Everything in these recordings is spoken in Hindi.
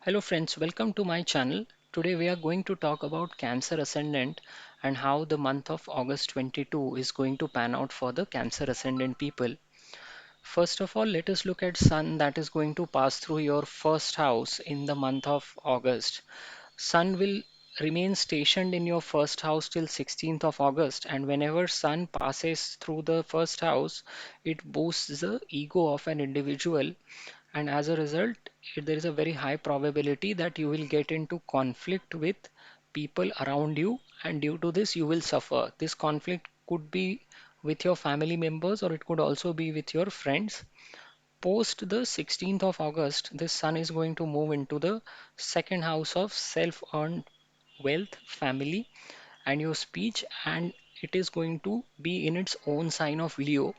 Hello friends, welcome to my channel. Today we are going to talk about Cancer Ascendant and how the month of August 22 is going to pan out for the Cancer Ascendant people. First of all, let us look at Sun that is going to pass through your first house in the month of August. Sun will remain stationed in your first house till 16th of August, and whenever Sun passes through the first house, it boosts the ego of an individual, and as a result, there is a very high probability that you will get into conflict with people around you, and due to this, you will suffer. This conflict could be with your family members or it could also be with your friends. Post the 16th of August, this sun is going to move into the second house of self earned wealth, family, and your speech, and it is going to be in its own sign of Leo.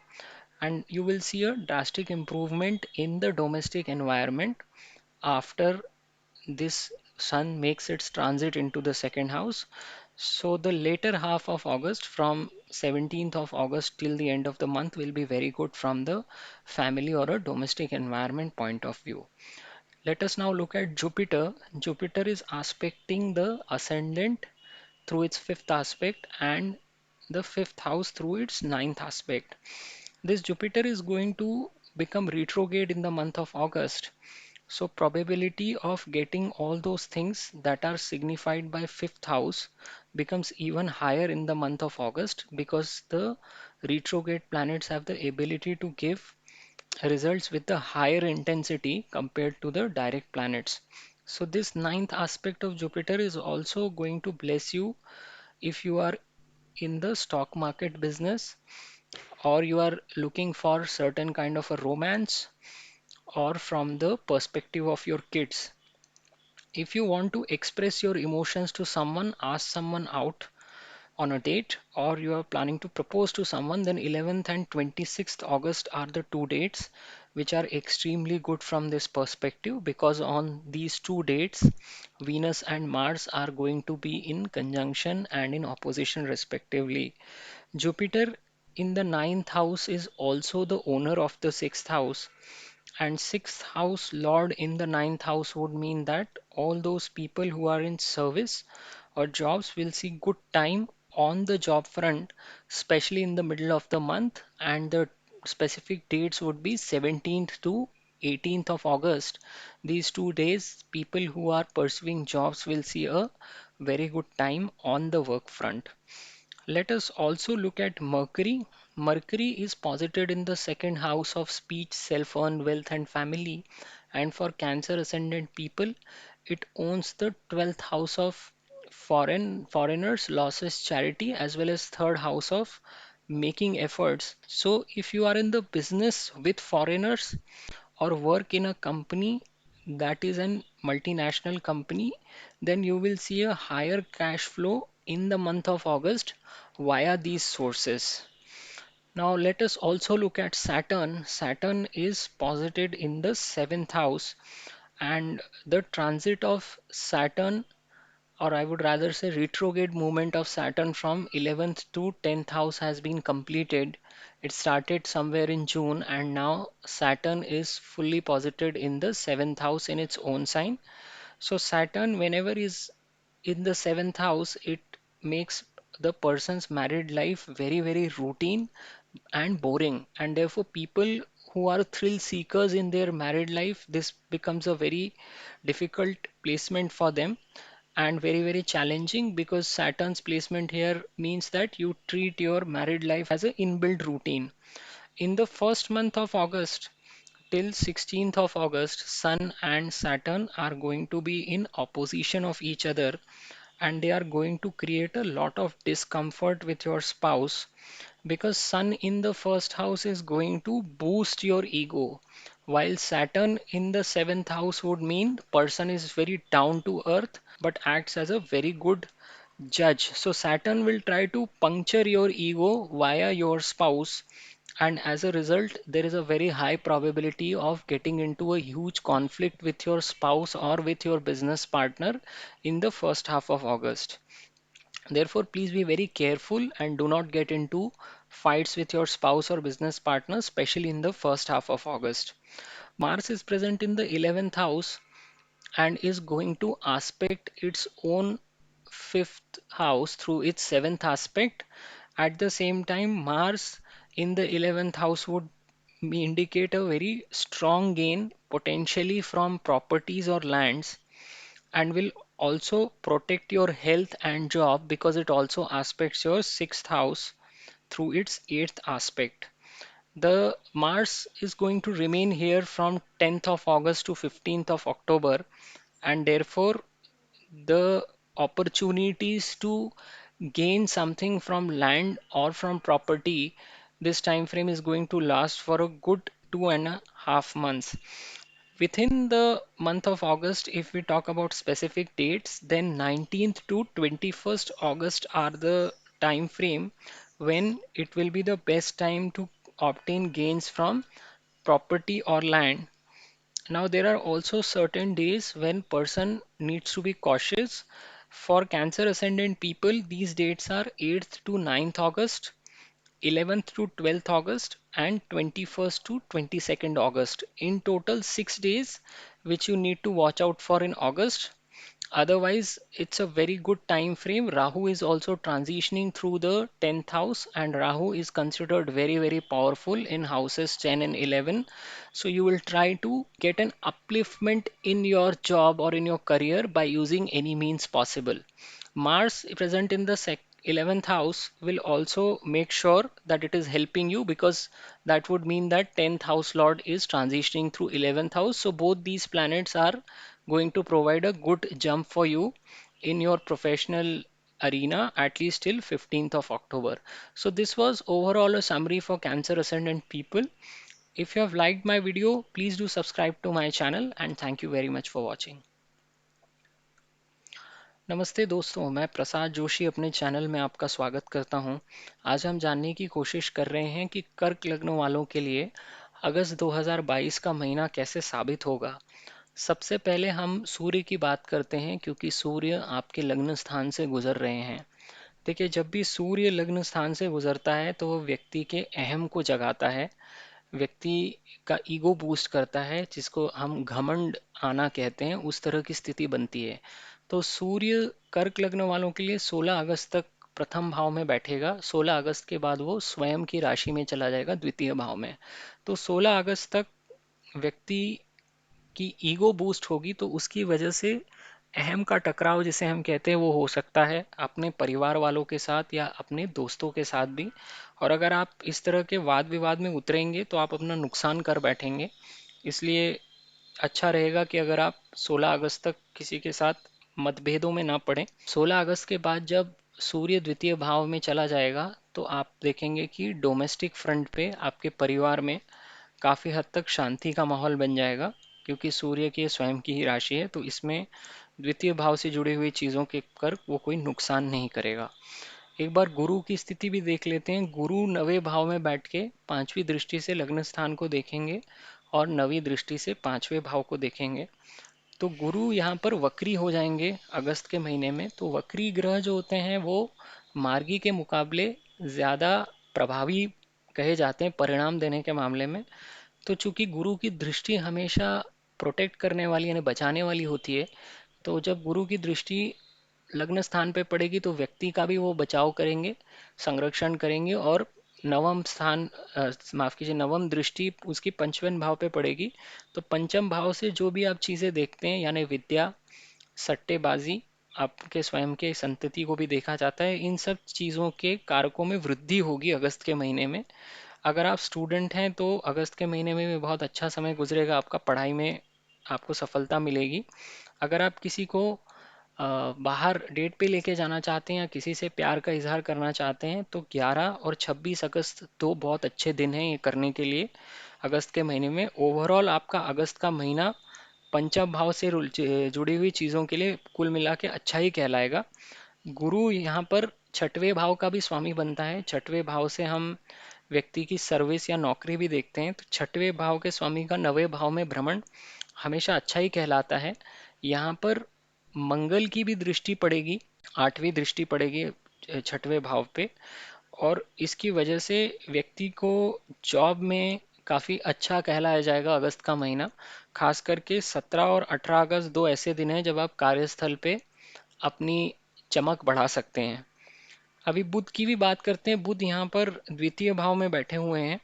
And you will see a drastic improvement in the domestic environment after this sun makes its transit into the second house. So the later half of August, from 17th of August till the end of the month, will be very good from the family or a domestic environment point of view. Let us now look at Jupiter. Jupiter is aspecting the ascendant through its fifth aspect and the fifth house through its ninth aspect. This Jupiter is going to become retrograde in the month of August. So probability of getting all those things that are signified by fifth house becomes even higher in the month of August because the retrograde planets have the ability to give results with a higher intensity compared to the direct planets. So this ninth aspect of Jupiter is also going to bless you if you are in the stock market business, or you are looking for certain kind of a romance, or from the perspective of your kids. If you want to express your emotions to someone, ask someone out on a date, or you are planning to propose to someone, then 11th and 26th August are the two dates which are extremely good from this perspective, because on these two dates, Venus and Mars are going to be in conjunction and in opposition respectively. Jupiter in the ninth house is also the owner of the sixth house, and sixth house lord in the ninth house would mean that all those people who are in service or jobs will see good time on the job front, especially in the middle of the month. And the specific dates would be 17th to 18th of August. These 2 days, people who are pursuing jobs will see a very good time on the work front. Let us also look at Mercury. Mercury is posited in the second house of speech, self earned wealth, and family. And for Cancer ascendant people, it owns the 12th house of foreigners, losses, charity, as well as third house of making efforts. So if you are in the business with foreigners or work in a company that is an multinational company, then you will see a higher cash flow in the month of August via these sources. Now let us also look at Saturn. Saturn is posited in the seventh house, and the transit of Saturn, or I would rather say retrograde movement of Saturn from 11th to 10th house, has been completed. It started somewhere in June, and now Saturn is fully posited in the seventh house in its own sign. So Saturn, whenever is in the seventh house, it makes the person's married life very, very routine and boring. And therefore, people who are thrill seekers in their married life, this becomes a very difficult placement for them and very, very challenging, because Saturn's placement here means that you treat your married life as an inbuilt routine. In the first month of August, till 16th of August, Sun and Saturn are going to be in opposition of each other, and they are going to create a lot of discomfort with your spouse, because Sun in the first house is going to boost your ego, while Saturn in the seventh house would mean the person is very down to earth but acts as a very good judge. So Saturn will try to puncture your ego via your spouse, and as a result, there is a very high probability of getting into a huge conflict with your spouse or with your business partner in the first half of August. Therefore, please be very careful and do not get into fights with your spouse or business partner, especially in the first half of August. Mars is present in the 11th house, and is going to aspect its own fifth house through its seventh aspect. At the same time, Mars in the 11th house would indicate a very strong gain potentially from properties or lands, and will also protect your health and job because it also aspects your sixth house through its eighth aspect. The Mars is going to remain here from 10th of August to 15th of October, and therefore the opportunities to gain something from land or from property, this time frame is going to last for a good 2.5 months. Within the month of August, if we talk about specific dates, then 19th to 21st August are the time frame when it will be the best time to obtain gains from property or land. Now there are also certain days when person needs to be cautious. For Cancer ascendant people, these dates are 8th to 9th August, 11th to 12th August, and 21st to 22nd August. In total, 6 days which you need to watch out for in August. Otherwise, it's a very good time frame. Rahu is also transitioning through the 10th house, and Rahu is considered very, very powerful in houses 10 and 11. So, you will try to get an upliftment in your job or in your career by using any means possible. Mars present in the 11th house will also make sure that it is helping you, because that would mean that 10th house lord is transitioning through 11th house. So both these planets are going to provide a good jump for you in your professional arena at least till 15th of October. So this was overall a summary for Cancer ascendant people. If you have liked my video, please do subscribe to my channel, and thank you very much for watching. नमस्ते दोस्तों, मैं प्रसाद जोशी अपने चैनल में आपका स्वागत करता हूं। आज हम जानने की कोशिश कर रहे हैं कि कर्क लग्न वालों के लिए अगस्त 2022 का महीना कैसे साबित होगा। सबसे पहले हम सूर्य की बात करते हैं, क्योंकि सूर्य आपके लग्न स्थान से गुजर रहे हैं। देखिए, जब भी सूर्य लग्न स्थान से गुजरता है तो वो व्यक्ति के अहम को जगाता है, व्यक्ति का ईगो बूस्ट करता है, जिसको हम घमंड आना कहते हैं, उस तरह की स्थिति बनती है। तो सूर्य कर्क लग्न वालों के लिए 16 अगस्त तक प्रथम भाव में बैठेगा। 16 अगस्त के बाद वो स्वयं की राशि में चला जाएगा, द्वितीय भाव में। तो 16 अगस्त तक व्यक्ति की ईगो बूस्ट होगी, तो उसकी वजह से अहम का टकराव जिसे हम कहते हैं वो हो सकता है अपने परिवार वालों के साथ या अपने दोस्तों के साथ भी। और अगर आप इस तरह के वाद विवाद में उतरेंगे तो आप अपना नुकसान कर बैठेंगे। इसलिए अच्छा रहेगा कि अगर आप 16 अगस्त तक किसी के साथ मतभेदों में ना पड़ें। 16 अगस्त के बाद जब सूर्य द्वितीय भाव में चला जाएगा तो आप देखेंगे कि डोमेस्टिक फ्रंट पे आपके परिवार में काफ़ी हद तक शांति का माहौल बन जाएगा, क्योंकि सूर्य की स्वयं की ही राशि है, तो इसमें द्वितीय भाव से जुड़ी हुई चीज़ों के कर वो कोई नुकसान नहीं करेगा। एक बार गुरु की स्थिति भी देख लेते हैं। गुरु नवे भाव में बैठ के पांचवी दृष्टि से लग्न स्थान को देखेंगे और नवी दृष्टि से पांचवें भाव को देखेंगे। तो गुरु यहाँ पर वक्री हो जाएंगे अगस्त के महीने में। तो वक्री ग्रह जो होते हैं वो मार्गी के मुकाबले ज़्यादा प्रभावी कहे जाते हैं परिणाम देने के मामले में। तो चूंकि गुरु की दृष्टि हमेशा प्रोटेक्ट करने वाली यानी बचाने वाली होती है, तो जब गुरु की दृष्टि लग्न स्थान पे पड़ेगी तो व्यक्ति का भी वो बचाव करेंगे, संरक्षण करेंगे। और नवम स्थान माफ कीजिए, नवम दृष्टि उसकी पंचम भाव पे पड़ेगी। तो पंचम भाव से जो भी आप चीज़ें देखते हैं, यानी विद्या, सट्टेबाजी, आपके स्वयं के संतति को भी देखा जाता है, इन सब चीज़ों के कारकों में वृद्धि होगी अगस्त के महीने में। अगर आप स्टूडेंट हैं तो अगस्त के महीने में भी बहुत अच्छा समय गुजरेगा आपका, पढ़ाई में आपको सफलता मिलेगी। अगर आप किसी को बाहर डेट पे लेके जाना चाहते हैं या किसी से प्यार का इजहार करना चाहते हैं तो 11 और 26 अगस्त दो बहुत अच्छे दिन हैं ये करने के लिए अगस्त के महीने में। ओवरऑल आपका अगस्त का महीना पंचम भाव से जुड़ी हुई चीज़ों के लिए कुल मिला के अच्छा ही कहलाएगा। गुरु यहाँ पर छठवें भाव का भी स्वामी बनता है। छठवें भाव से हम व्यक्ति की सर्विस या नौकरी भी देखते हैं। तो छठवें भाव के स्वामी का नवें भाव में भ्रमण हमेशा अच्छा ही कहलाता है। यहाँ पर मंगल की भी दृष्टि पड़ेगी, आठवीं दृष्टि पड़ेगी छठवें भाव पे, और इसकी वजह से व्यक्ति को जॉब में काफ़ी अच्छा कहलाया जाएगा अगस्त का महीना। खास करके 17 और 18 अगस्त दो ऐसे दिन हैं जब आप कार्यस्थल पे अपनी चमक बढ़ा सकते हैं। अभी बुध की भी बात करते हैं। बुध यहाँ पर द्वितीय भाव में बैठे हुए हैं।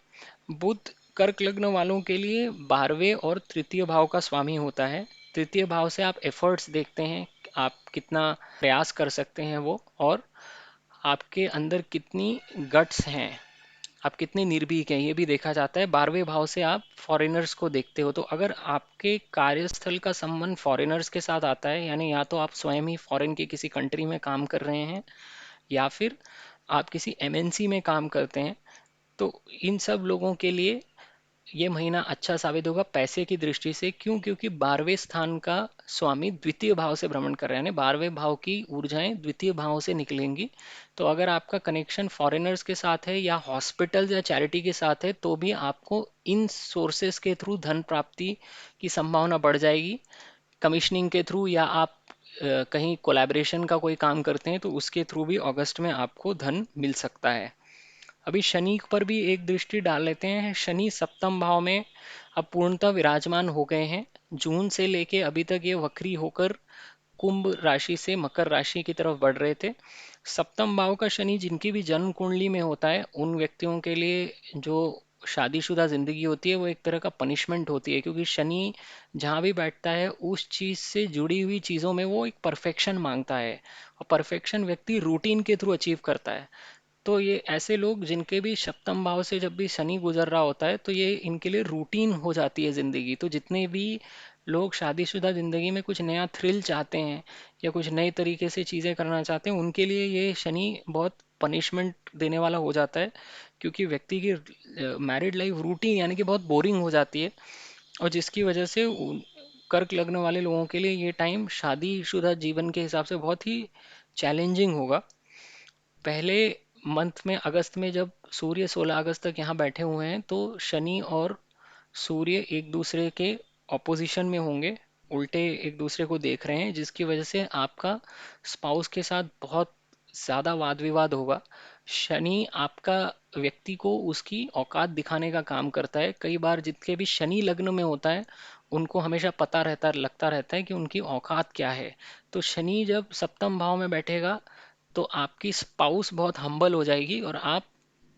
बुध कर्क लग्न वालों के लिए 12वें और तृतीय भाव का स्वामी होता है। तृतीय भाव से आप एफर्ट्स देखते हैं, आप कितना प्रयास कर सकते हैं वो, और आपके अंदर कितनी गट्स हैं, आप कितने निर्भीक हैं, ये भी देखा जाता है। 12वें भाव से आप फॉरेनर्स को देखते हो, तो अगर आपके कार्यस्थल का संबंध फॉरेनर्स के साथ आता है, यानी या तो आप स्वयं ही फॉरेन की किसी कंट्री में काम कर रहे हैं या फिर आप किसी एमएनसी में काम करते हैं, तो इन सब लोगों के लिए ये महीना अच्छा साबित होगा पैसे की दृष्टि से। क्यों? क्योंकि 12वें स्थान का स्वामी द्वितीय भाव से भ्रमण कर रहे हैं, यानी 12वें भाव की ऊर्जाएं द्वितीय भाव से निकलेंगी। तो अगर आपका कनेक्शन फॉरेनर्स के साथ है या हॉस्पिटल या चैरिटी के साथ है, तो भी आपको इन सोर्सेस के थ्रू धन प्राप्ति की संभावना बढ़ जाएगी। कमिश्निंग के थ्रू, या आप कहीं कोलैबोरेशन का कोई काम करते हैं तो उसके थ्रू भी अगस्त में आपको धन मिल सकता है। अभी शनि पर भी एक दृष्टि डाल लेते हैं। शनि सप्तम भाव में अब पूर्णतः विराजमान हो गए हैं। जून से लेके अभी तक ये वक्री होकर कुंभ राशि से मकर राशि की तरफ बढ़ रहे थे। सप्तम भाव का शनि जिनकी भी जन्म कुंडली में होता है, उन व्यक्तियों के लिए जो शादीशुदा जिंदगी होती है वो एक तरह का पनिशमेंट होती है, क्योंकि शनि जहाँ भी बैठता है उस चीज से जुड़ी हुई चीजों में वो एक परफेक्शन मांगता है, और परफेक्शन व्यक्ति रूटीन के थ्रू अचीव करता है। तो ये ऐसे लोग जिनके भी सप्तम भाव से जब भी शनि गुजर रहा होता है, तो ये इनके लिए रूटीन हो जाती है जिंदगी। तो जितने भी लोग शादीशुदा जिंदगी में कुछ नया थ्रिल चाहते हैं या कुछ नए तरीके से चीजें करना चाहते हैं, उनके लिए ये शनि बहुत पनिशमेंट देने वाला हो जाता है, क्योंकि व्यक्ति की मैरिड लाइफ रूटीन यानी कि बहुत बोरिंग हो जाती है। और जिसकी वजह से कर्क लग्न वाले लोगों के लिए ये टाइम शादीशुदा जीवन के हिसाब से बहुत ही चैलेंजिंग होगा। पहले मंथ में अगस्त में जब सूर्य 16 अगस्त तक यहाँ बैठे हुए हैं, तो शनि और सूर्य एक दूसरे के ऑपोजिशन में होंगे, उल्टे एक दूसरे को देख रहे हैं, जिसकी वजह से आपका स्पाउस के साथ बहुत ज़्यादा वाद विवाद होगा। शनि आपका व्यक्ति को उसकी औकात दिखाने का काम करता है। कई बार जितने भी शनि लग्न में होता है उनको हमेशा पता रहता लगता रहता है कि उनकी औकात क्या है। तो शनि जब सप्तम भाव में बैठेगा तो आपकी स्पाउस बहुत हम्बल हो जाएगी और आप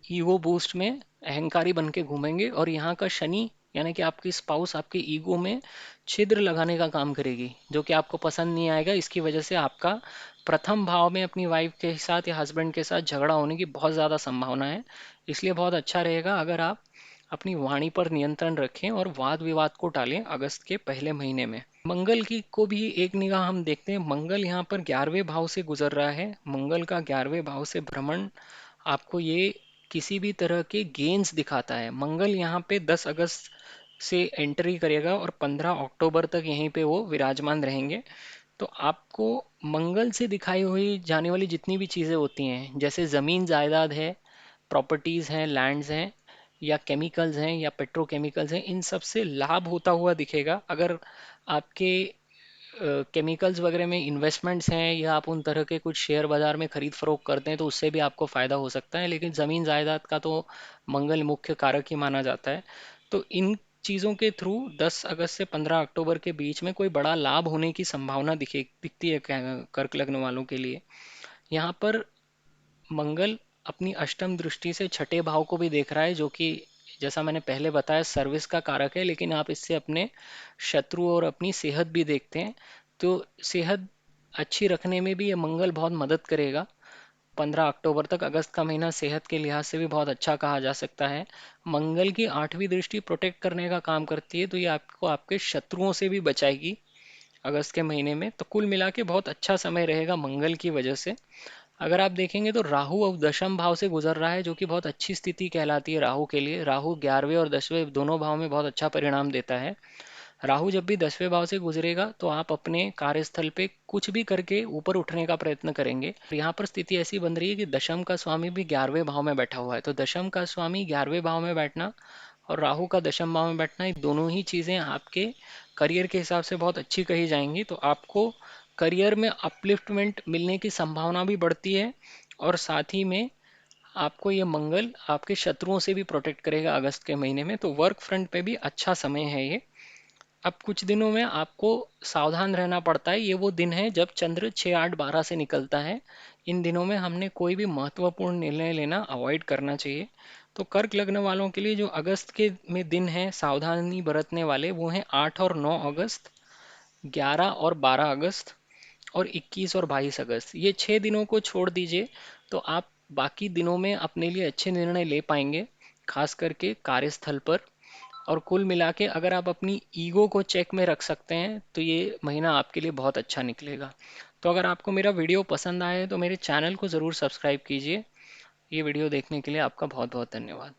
ईगो बूस्ट में अहंकारी बन के घूमेंगे, और यहाँ का शनि यानी कि आपकी स्पाउस आपके ईगो में छिद्र लगाने का काम करेगी, जो कि आपको पसंद नहीं आएगा। इसकी वजह से आपका प्रथम भाव में अपनी वाइफ के साथ या हस्बैंड के साथ झगड़ा होने की बहुत ज़्यादा संभावना है। इसलिए बहुत अच्छा रहेगा अगर आप अपनी वाणी पर नियंत्रण रखें और वाद विवाद को टालें अगस्त के पहले महीने में। मंगल की को भी एक निगाह हम देखते हैं। मंगल यहाँ पर 11वें भाव से गुजर रहा है। मंगल का 11वें भाव से भ्रमण आपको ये किसी भी तरह के गेन्स दिखाता है। मंगल यहाँ पे 10 अगस्त से एंट्री करेगा और 15 अक्टूबर तक यहीं पे वो विराजमान रहेंगे। तो आपको मंगल से दिखाई हुई जाने वाली जितनी भी चीज़ें होती हैं, जैसे ज़मीन जायदाद है, प्रॉपर्टीज़ हैं, लैंड्स हैं, या केमिकल्स हैं या पेट्रोकेमिकल्स हैं, इन सब से लाभ होता हुआ दिखेगा। अगर आपके केमिकल्स वगैरह में इन्वेस्टमेंट्स हैं या आप उन तरह के कुछ शेयर बाजार में खरीद फरोख्त करते हैं, तो उससे भी आपको फायदा हो सकता है। लेकिन ज़मीन जायदाद का तो मंगल मुख्य कारक ही माना जाता है। तो इन चीज़ों के थ्रू 10 अगस्त से 15 अक्टूबर के बीच में कोई बड़ा लाभ होने की संभावना दिखती है कर्क लग्न वालों के लिए। यहाँ पर मंगल अपनी अष्टम दृष्टि से छठे भाव को भी देख रहा है, जो कि जैसा मैंने पहले बताया सर्विस का कारक है, लेकिन आप इससे अपने शत्रु और अपनी सेहत भी देखते हैं। तो सेहत अच्छी रखने में भी ये मंगल बहुत मदद करेगा। 15 अक्टूबर तक अगस्त का महीना सेहत के लिहाज से भी बहुत अच्छा कहा जा सकता है। मंगल की 8वीं दृष्टि प्रोटेक्ट करने का काम करती है, तो ये आपको आपके शत्रुओं से भी बचाएगी अगस्त के महीने में। तो कुल मिला के बहुत अच्छा समय रहेगा मंगल की वजह से। अगर आप देखेंगे तो राहु अब दशम भाव से गुजर रहा है, जो कि बहुत अच्छी स्थिति कहलाती है राहु के लिए। राहु 11वें और 10वें दोनों भाव में बहुत अच्छा परिणाम देता है। राहु जब भी 10वें भाव से गुजरेगा तो आप अपने कार्यस्थल पे कुछ भी करके ऊपर उठने का प्रयत्न करेंगे। यहाँ पर स्थिति ऐसी बन रही है कि दशम का स्वामी भी 11वें भाव में बैठा हुआ है, तो दशम का स्वामी 11वें भाव में बैठना और राहु का दशम भाव में बैठना, ये दोनों ही चीज़ें आपके करियर के हिसाब से बहुत अच्छी कही जाएंगी। तो आपको करियर में अपलिफ्टमेंट मिलने की संभावना भी बढ़ती है, और साथ ही में आपको ये मंगल आपके शत्रुओं से भी प्रोटेक्ट करेगा अगस्त के महीने में, तो वर्क फ्रंट पे भी अच्छा समय है ये। अब कुछ दिनों में आपको सावधान रहना पड़ता है। ये वो दिन है जब चंद्र 6, 8, 12 से निकलता है। इन दिनों में हमने कोई भी महत्वपूर्ण निर्णय लेना अवॉइड करना चाहिए। तो कर्क लग्न वालों के लिए जो अगस्त के में दिन है सावधानी बरतने वाले, वो हैं 8 और 9 अगस्त, 11 और 12 अगस्त, और 21 और 22 अगस्त। ये 6 दिनों को छोड़ दीजिए तो आप बाकी दिनों में अपने लिए अच्छे निर्णय ले पाएंगे, खास करके कार्यस्थल पर। और कुल मिला के अगर आप अपनी ईगो को चेक में रख सकते हैं तो ये महीना आपके लिए बहुत अच्छा निकलेगा। तो अगर आपको मेरा वीडियो पसंद आया है तो मेरे चैनल को ज़रूर सब्सक्राइब कीजिए। ये वीडियो देखने के लिए आपका बहुत बहुत धन्यवाद।